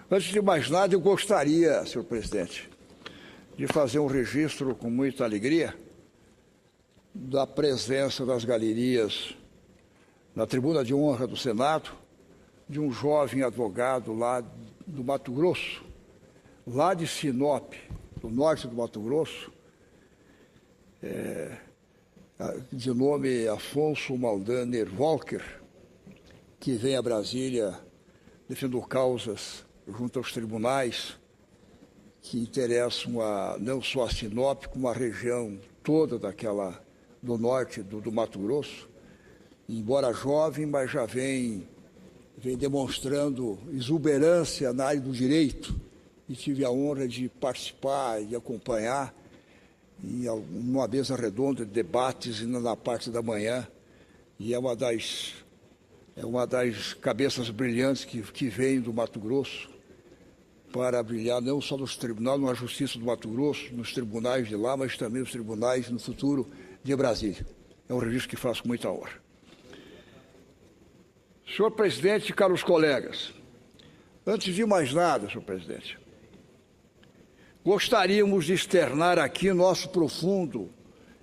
Antes de mais nada, eu gostaria, senhor presidente, de fazer um registro com muita alegria da presença das galerias na tribuna de honra do Senado de um jovem advogado lá do Mato Grosso, lá de Sinop, do norte do Mato Grosso, de nome Afonso Maldaner Walker, que vem a Brasília defendendo causas junto aos tribunais que interessam não só a Sinop, como a região toda do norte do Mato Grosso. Embora jovem, mas já vem demonstrando exuberância na área do direito, e tive a honra de participar e acompanhar em uma mesa redonda de debates na parte da manhã, e é uma das cabeças brilhantes que vem do Mato Grosso para brilhar não só nos tribunais, na Justiça do Mato Grosso, nos tribunais de lá, mas também nos tribunais no futuro de Brasília. É um registro que faço com muita honra. Senhor presidente, caros colegas, antes de mais nada, senhor presidente, gostaríamos de externar aqui nosso profundo,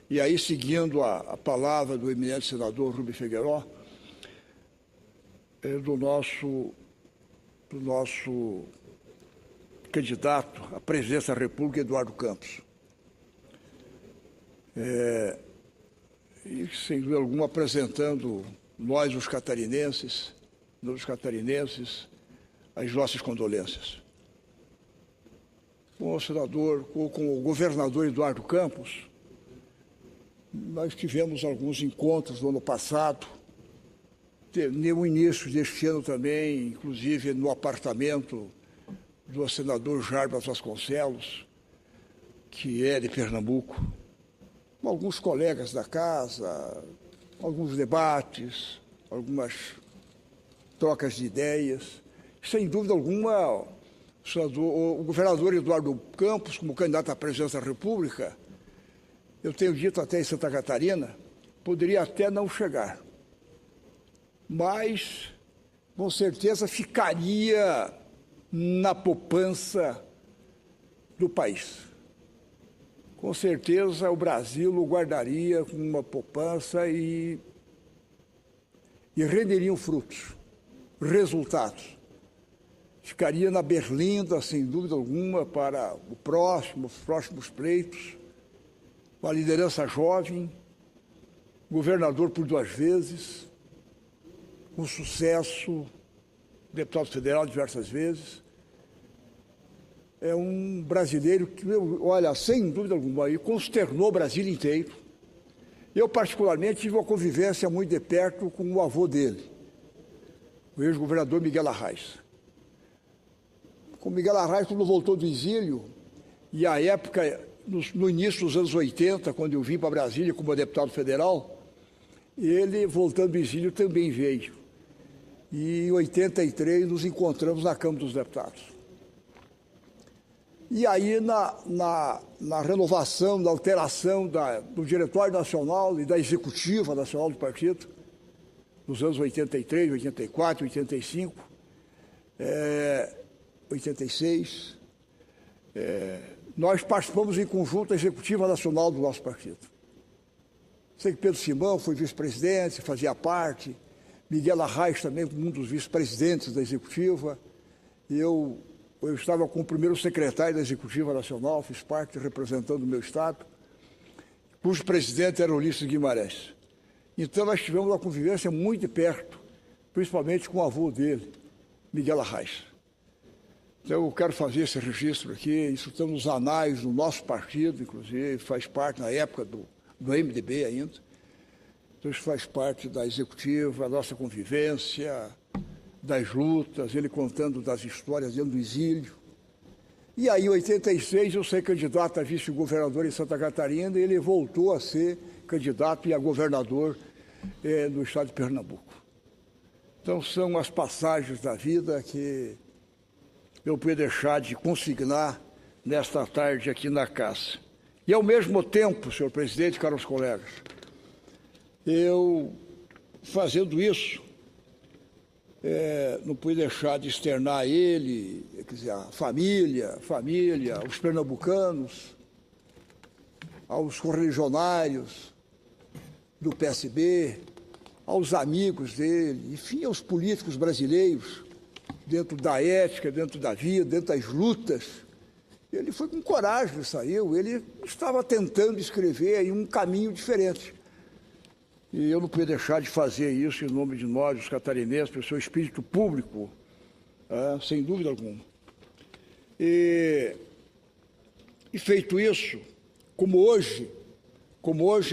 e aí seguindo a palavra do eminente senador Rubem Figueiró, do nosso candidato à presidência da República, Eduardo Campos. E, sem dúvida alguma, apresentando nós, os catarinenses, as nossas condolências. Com o governador Eduardo Campos, nós tivemos alguns encontros no ano passado, no início deste ano também, inclusive no apartamento do senador Jarbas Vasconcelos, que é de Pernambuco, com alguns colegas da casa, alguns debates, algumas trocas de ideias. Sem dúvida alguma, o governador Eduardo Campos, como candidato à presidência da República, eu tenho dito até em Santa Catarina, poderia até não chegar, mas com certeza ficaria na poupança do país. Com certeza o Brasil o guardaria com uma poupança e renderiam frutos, resultados. Ficaria na berlinda, sem dúvida alguma, para os próximos pleitos, uma liderança jovem, governador por 2 vezes, com sucesso, deputado federal diversas vezes. É um brasileiro que, olha, sem dúvida alguma, ele consternou o Brasil inteiro. Eu, particularmente, tive uma convivência muito de perto com o avô dele, o ex-governador Miguel Arraes. Com Miguel Arraes, quando voltou do exílio, e à época, no início dos anos 80, quando eu vim para Brasília como deputado federal, ele, voltando do exílio, também veio. E em 83 nos encontramos na Câmara dos Deputados. E aí, na renovação, na alteração do Diretório Nacional e da Executiva Nacional do Partido, nos anos 83, 84, 85, 86, nós participamos em conjunto da Executiva Nacional do nosso partido. Sei que Pedro Simão foi vice-presidente, fazia parte, Miguel Arraes também, um dos vice-presidentes da Executiva. Eu estava com o primeiro secretário da Executiva Nacional, fiz parte representando o meu Estado, cujo presidente era Ulisses Guimarães. Então, nós tivemos uma convivência muito de perto, principalmente com o avô dele, Miguel Arraes. Então, eu quero fazer esse registro aqui, isso está nos anais do nosso partido, inclusive, faz parte, na época do MDB ainda. Então, isso faz parte da Executiva, a nossa convivência, das lutas, ele contando das histórias dentro do exílio. E aí, em 86, eu saí candidato a vice-governador em Santa Catarina e ele voltou a ser candidato e a governador no estado de Pernambuco. Então, são as passagens da vida que eu pude deixar de consignar nesta tarde aqui na casa. E, ao mesmo tempo, senhor presidente, caros colegas, eu, fazendo isso, não pude deixar de externar a ele, quer dizer, a família, os pernambucanos, aos correligionários do PSB, aos amigos dele, enfim, aos políticos brasileiros, dentro da ética, dentro da vida, dentro das lutas. Ele foi com coragem, saiu, ele estava tentando escrever aí um caminho diferente. E eu não podia deixar de fazer isso em nome de nós, os catarinenses, pelo seu espírito público, sem dúvida alguma. E feito isso, como hoje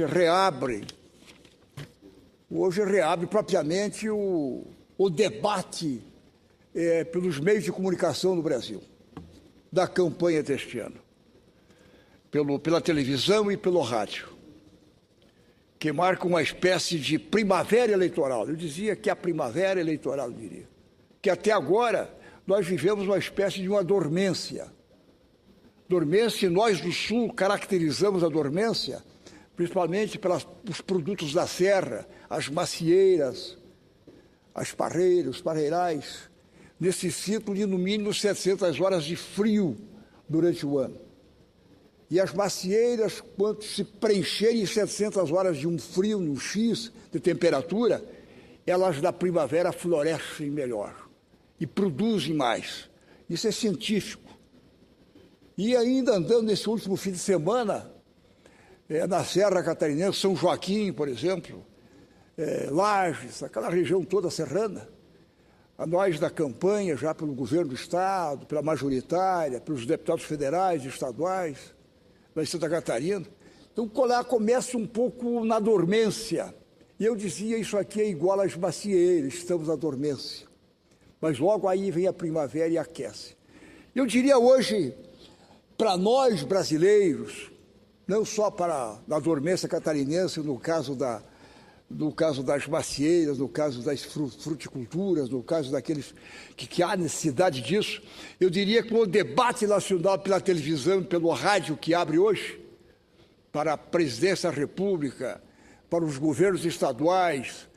reabre propriamente o debate pelos meios de comunicação no Brasil, da campanha deste ano, pela televisão e pelo rádio, que marca uma espécie de primavera eleitoral. Eu dizia que a primavera eleitoral, eu diria. Que até agora nós vivemos uma espécie de uma dormência. Dormência, nós do Sul caracterizamos a dormência, principalmente pelos produtos da serra, as macieiras, as parreiras, os parreirais, necessitam de no mínimo 700 horas de frio durante o ano. E as macieiras, quando se preencherem 700 horas de um frio, um X de temperatura, elas na primavera florescem melhor e produzem mais. Isso é científico. E ainda andando nesse último fim de semana, na Serra Catarinense, São Joaquim, por exemplo, Lages, aquela região toda serrana, a nós da campanha, já pelo governo do Estado, pela majoritária, pelos deputados federais e estaduais, da Santa Catarina. Então, lá começa um pouco na dormência. E eu dizia, isso aqui é igual às macieiras, estamos na dormência. Mas logo aí vem a primavera e aquece. Eu diria hoje, para nós brasileiros, não só na dormência catarinense, no caso das macieiras, no caso das fruticulturas, no caso daqueles que há necessidade disso, eu diria que o debate nacional pela televisão e pelo rádio que abre hoje, para a presidência da República, para os governos estaduais,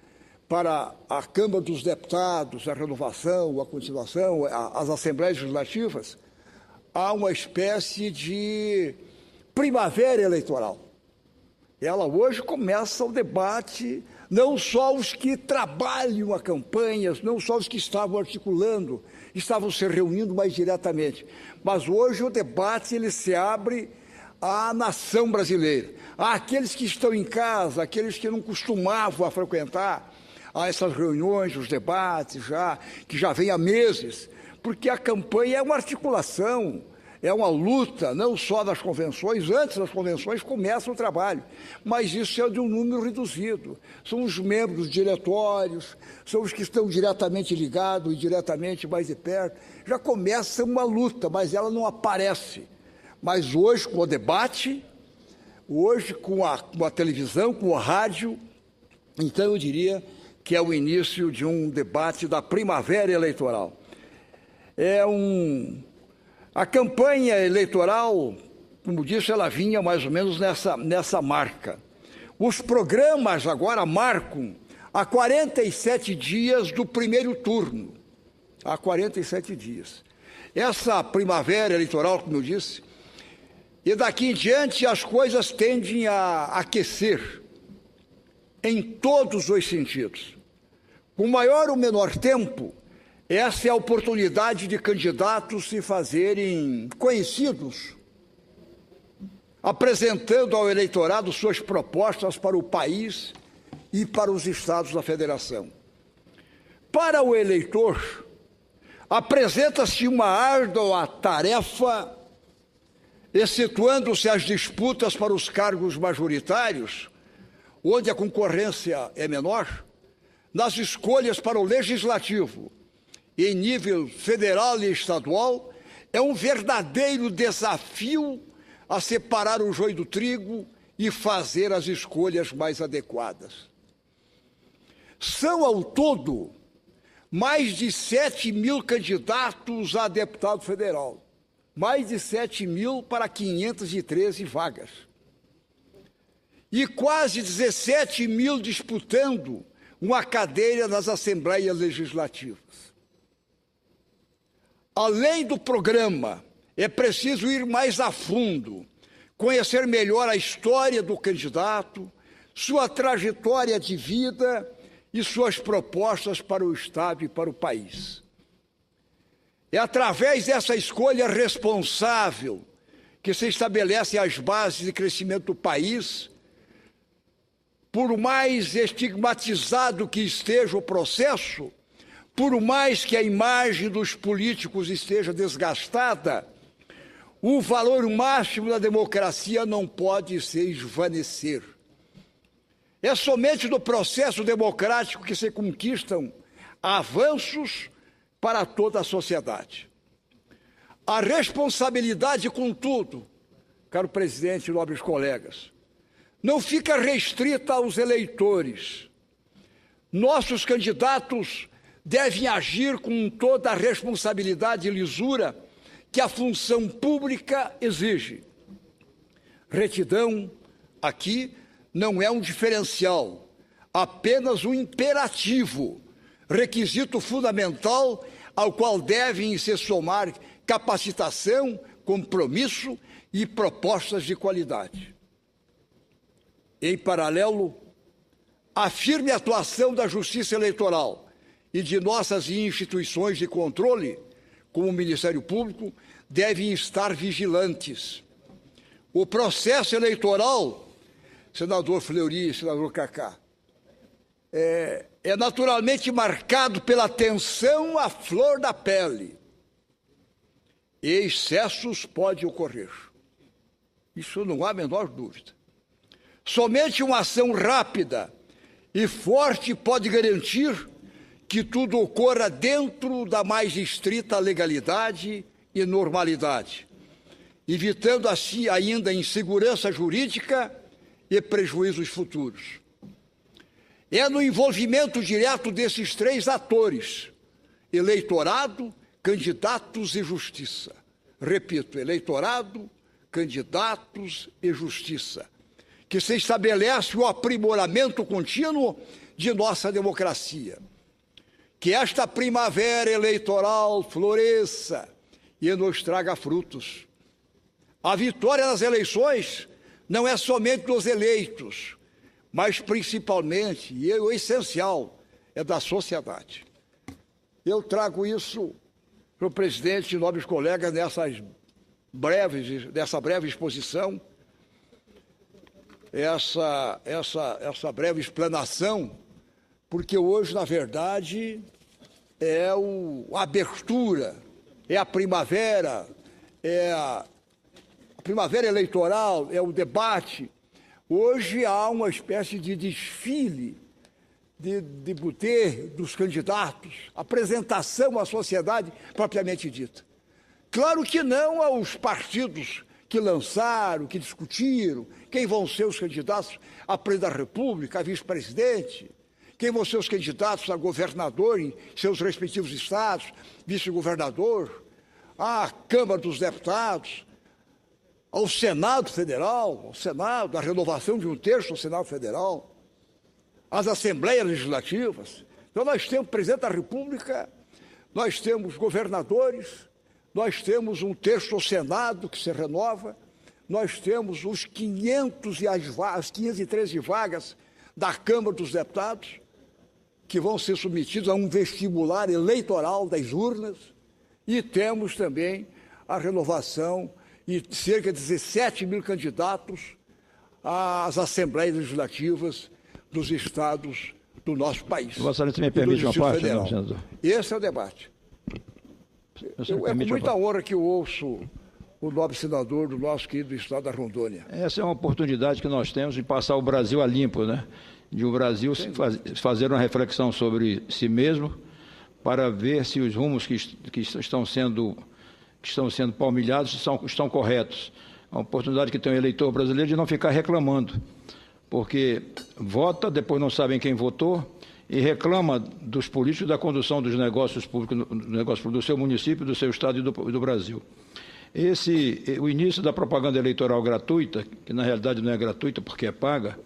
para a Câmara dos Deputados, a renovação, a continuação, as assembleias legislativas, há uma espécie de primavera eleitoral. Ela hoje começa o debate, não só os que trabalham a campanha, não só os que estavam articulando, estavam se reunindo mais diretamente, mas hoje o debate ele se abre à nação brasileira, àqueles que estão em casa, aqueles que não costumavam a frequentar a essas reuniões, os debates, que já vêm há meses, porque a campanha é uma articulação, é uma luta, não só das convenções, antes das convenções começa o trabalho, mas isso é de um número reduzido. São os membros dos diretórios, são os que estão diretamente ligados e diretamente mais de perto. Já começa uma luta, mas ela não aparece. Mas hoje, com o debate, hoje com a televisão, com o rádio, então eu diria que é o início de um debate da primavera eleitoral. A campanha eleitoral, como disse, ela vinha mais ou menos nessa marca. Os programas agora marcam há 47 dias do primeiro turno. Há 47 dias. Essa primavera eleitoral, como eu disse, e daqui em diante as coisas tendem a aquecer em todos os sentidos. Com maior ou menor tempo, essa é a oportunidade de candidatos se fazerem conhecidos, apresentando ao eleitorado suas propostas para o país e para os estados da federação. Para o eleitor, apresenta-se uma árdua tarefa, excetuando-se as disputas para os cargos majoritários, onde a concorrência é menor, nas escolhas para o legislativo, em nível federal e estadual, é um verdadeiro desafio a separar o joio do trigo e fazer as escolhas mais adequadas. São, ao todo, mais de 7 mil candidatos a deputado federal, mais de 7 mil para 513 vagas. E quase 17 mil disputando uma cadeira nas Assembleias Legislativas. Além do programa, é preciso ir mais a fundo, conhecer melhor a história do candidato, sua trajetória de vida e suas propostas para o Estado e para o país. É através dessa escolha responsável que se estabelecem as bases de crescimento do país. Por mais estigmatizado que esteja o processo, por mais que a imagem dos políticos esteja desgastada, o valor máximo da democracia não pode se esvanecer. É somente no processo democrático que se conquistam avanços para toda a sociedade. A responsabilidade, contudo, caro presidente e nobres colegas, não fica restrita aos eleitores. Nossos candidatos devem agir com toda a responsabilidade e lisura que a função pública exige. Retidão, aqui, não é um diferencial, apenas um imperativo, requisito fundamental ao qual devem se somar capacitação, compromisso e propostas de qualidade. Em paralelo, a firme atuação da Justiça Eleitoral e de nossas instituições de controle, como o Ministério Público, devem estar vigilantes. O processo eleitoral, senador Fleury e senador Cacá, é naturalmente marcado pela tensão à flor da pele. E excessos podem ocorrer. Isso não há a menor dúvida. Somente uma ação rápida e forte pode garantir que tudo ocorra dentro da mais estrita legalidade e normalidade, evitando assim ainda insegurança jurídica e prejuízos futuros. É no envolvimento direto desses três atores, eleitorado, candidatos e justiça. Repito, eleitorado, candidatos e justiça, que se estabelece o aprimoramento contínuo de nossa democracia. Que esta primavera eleitoral floresça e nos traga frutos. A vitória nas eleições não é somente dos eleitos, mas principalmente, e o essencial, é da sociedade. Eu trago isso para o presidente e nobres colegas nessa breve exposição, essa breve explanação, porque hoje, na verdade, é a abertura, é a primavera eleitoral, é o debate. Hoje há uma espécie de desfile de buter dos candidatos, apresentação à sociedade propriamente dita. Claro que não aos partidos que lançaram, que discutiram, quem vão ser os candidatos a presidente da República, a vice-presidente, quem vão ser os candidatos a governador em seus respectivos estados, vice-governador, à Câmara dos Deputados, ao Senado Federal, a renovação de um terço do Senado Federal, às Assembleias Legislativas. Então nós temos presidente da República, nós temos governadores, nós temos um terço do Senado que se renova, nós temos os 513 vagas da Câmara dos Deputados, que vão ser submetidos a um vestibular eleitoral das urnas, e temos também a renovação e cerca de 17 mil candidatos às Assembleias Legislativas dos estados do nosso país. Vossa Excelência me permite uma parte, não, senador? Esse é o debate. É com muita honra que eu ouço o nobre senador do nosso querido estado da Rondônia. Essa é uma oportunidade que nós temos de passar o Brasil a limpo, né? De o Brasil fazer uma reflexão sobre si mesmo, para ver se os rumos que estão sendo palmilhados estão corretos. A oportunidade que tem o eleitor brasileiro de não ficar reclamando, porque vota, depois não sabem quem votou, e reclama dos políticos da condução dos negócios públicos do seu município, do seu estado e do Brasil. O início da propaganda eleitoral gratuita, que na realidade não é gratuita porque é paga,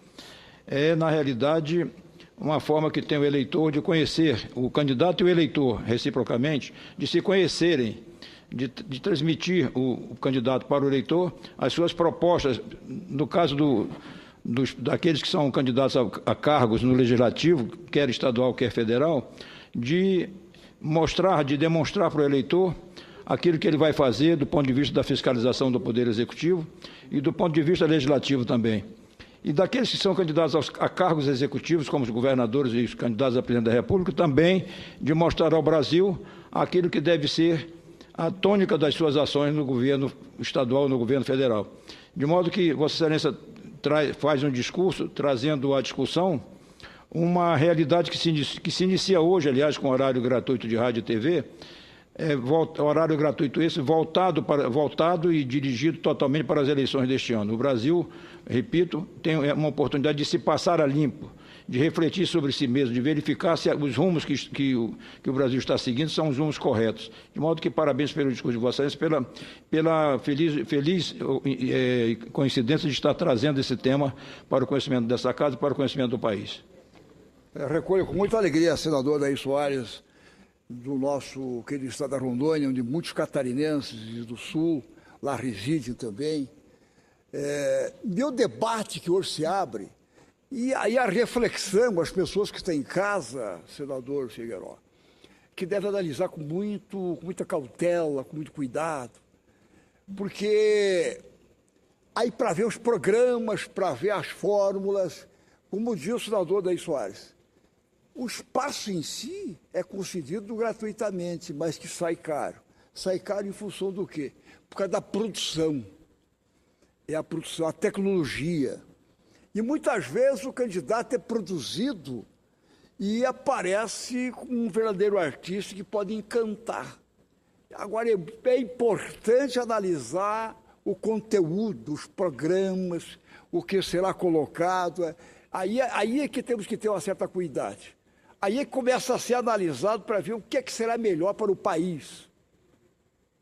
é, na realidade, uma forma que tem o eleitor de conhecer, o candidato e o eleitor, reciprocamente, de se conhecerem, de transmitir o candidato para o eleitor as suas propostas, no caso daqueles que são candidatos a cargos no Legislativo, quer estadual, quer federal, de demonstrar para o eleitor aquilo que ele vai fazer do ponto de vista da fiscalização do Poder Executivo e do ponto de vista legislativo também. E daqueles que são candidatos a cargos executivos, como os governadores e os candidatos a presidente da República, também de mostrar ao Brasil aquilo que deve ser a tônica das suas ações no governo estadual e no governo federal. De modo que Vossa Excelência faz um discurso trazendo à discussão uma realidade que se inicia hoje, aliás, com horário gratuito de rádio e TV, horário gratuito esse voltado e dirigido totalmente para as eleições deste ano. O Brasil, repito, tem uma oportunidade de se passar a limpo, de refletir sobre si mesmo, de verificar se os rumos que o Brasil está seguindo são os rumos corretos. De modo que parabéns pelo discurso de Vossa Excelência, pela feliz coincidência de estar trazendo esse tema para o conhecimento dessa casa e para o conhecimento do país. Recolho com muita alegria, senador Daí Soares, do nosso querido estado da Rondônia, onde muitos catarinenses do Sul lá residem também. Meu debate que hoje se abre, e aí a reflexão, as pessoas que estão em casa, senador Figueiró, que devem analisar com muita cautela, com muito cuidado, porque aí para ver os programas, para ver as fórmulas, como diz o senador Daí Soares, o espaço em si é concedido gratuitamente, mas que sai caro. Sai caro em função do quê? Por causa da produção. É a produção, a tecnologia. E muitas vezes o candidato é produzido e aparece como um verdadeiro artista que pode encantar. Agora, é importante analisar o conteúdo, os programas, o que será colocado. Aí é que temos que ter uma certa cuidado. Aí é que começa a ser analisado para ver o que é que será melhor para o país.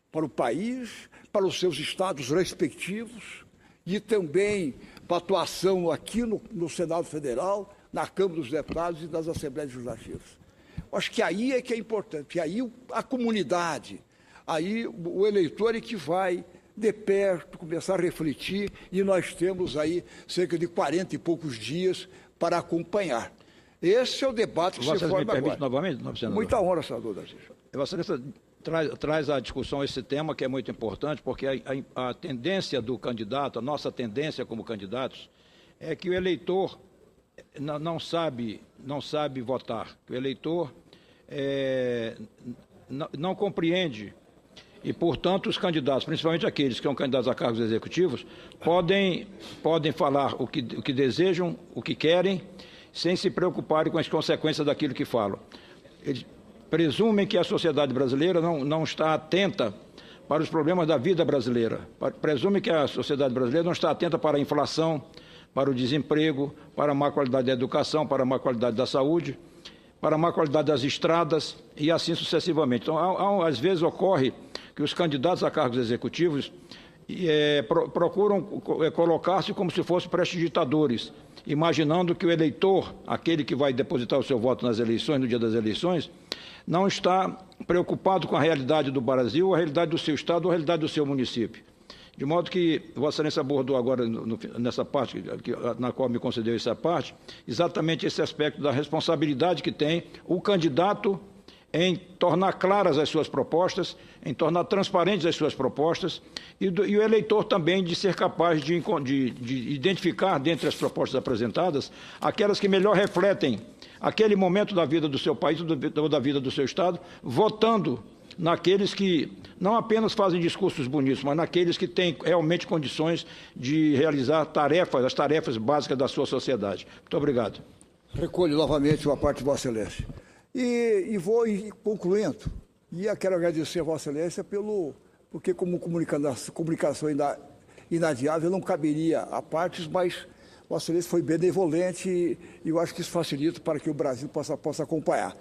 Para o país, para os seus estados respectivos e também para a atuação aqui no Senado Federal, na Câmara dos Deputados e das Assembleias Legislativas. Acho que aí é que é importante, e aí a comunidade, aí o eleitor é que vai de perto começar a refletir, e nós temos aí cerca de 40 e poucos dias para acompanhar. Esse é o debate que se forma agora. Me permite novamente, senador? Muita honra, senador Darcy. Vossa Excelência traz à discussão esse tema que é muito importante, porque a tendência do candidato, a nossa tendência como candidatos, é que o eleitor não sabe votar, que o eleitor não compreende e, portanto, os candidatos, principalmente aqueles que são candidatos a cargos executivos, podem falar o que desejam, o que querem, sem se preocuparem com as consequências daquilo que falam. Eles presumem que a sociedade brasileira não está atenta para os problemas da vida brasileira. Presumem que a sociedade brasileira não está atenta para a inflação, para o desemprego, para a má qualidade da educação, para a má qualidade da saúde, para a má qualidade das estradas e assim sucessivamente. Então, às vezes ocorre que os candidatos a cargos executivos procuram colocar-se como se fossem prestidigitadores, imaginando que o eleitor, aquele que vai depositar o seu voto nas eleições, no dia das eleições, não está preocupado com a realidade do Brasil, a realidade do seu estado, a realidade do seu município. De modo que Vossa Excelência abordou agora, nessa parte, na qual me concedeu essa parte, exatamente esse aspecto da responsabilidade que tem o candidato em tornar claras as suas propostas, em tornar transparentes as suas propostas, e o eleitor também de ser capaz de identificar, dentre as propostas apresentadas, aquelas que melhor refletem aquele momento da vida do seu país ou da vida do seu Estado, votando naqueles que não apenas fazem discursos bonitos, mas naqueles que têm realmente condições de realizar as tarefas básicas da sua sociedade. Muito obrigado. Recolho novamente uma parte de Vossa Excelência. E vou concluindo. E eu quero agradecer a Vossa Excelência porque como comunicação inadiável não caberia a partes, mas Vossa Excelência foi benevolente e eu acho que isso facilita para que o Brasil possa acompanhar.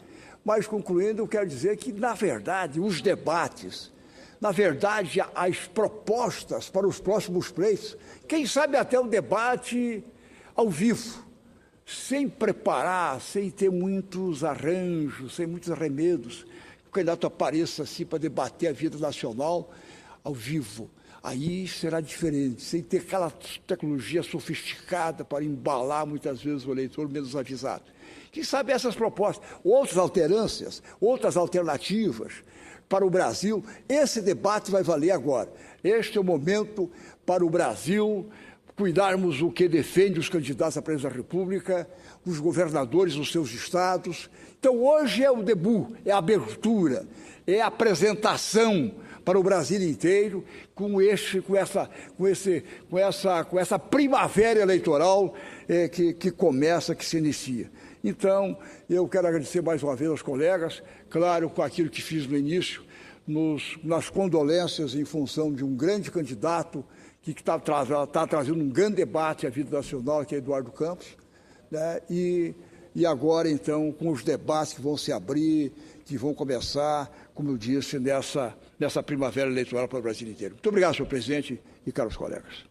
Mas, concluindo, eu quero dizer que, na verdade, os debates, na verdade, as propostas para os próximos pleitos, quem sabe até um debate ao vivo, sem preparar, sem ter muitos arranjos, sem muitos arremedos, que o candidato apareça assim para debater a vida nacional ao vivo. Aí será diferente, sem ter aquela tecnologia sofisticada para embalar muitas vezes o eleitor menos avisado. Quem sabe essas propostas, outras alternâncias, outras alternativas para o Brasil, esse debate vai valer agora. Este é o momento para o Brasil cuidarmos o que defende os candidatos à presidência da República, os governadores dos seus estados. Então, hoje é o debut, é a abertura, é a apresentação para o Brasil inteiro com essa primavera eleitoral que começa, que se inicia. Então, eu quero agradecer mais uma vez aos colegas, claro, com aquilo que fiz no início, nas condolências em função de um grande candidato que está trazendo um grande debate à vida nacional, que é Eduardo Campos, né? E agora, então, com os debates que vão se abrir, que vão começar, como eu disse, nessa primavera eleitoral para o Brasil inteiro. Muito obrigado, senhor presidente e caros colegas.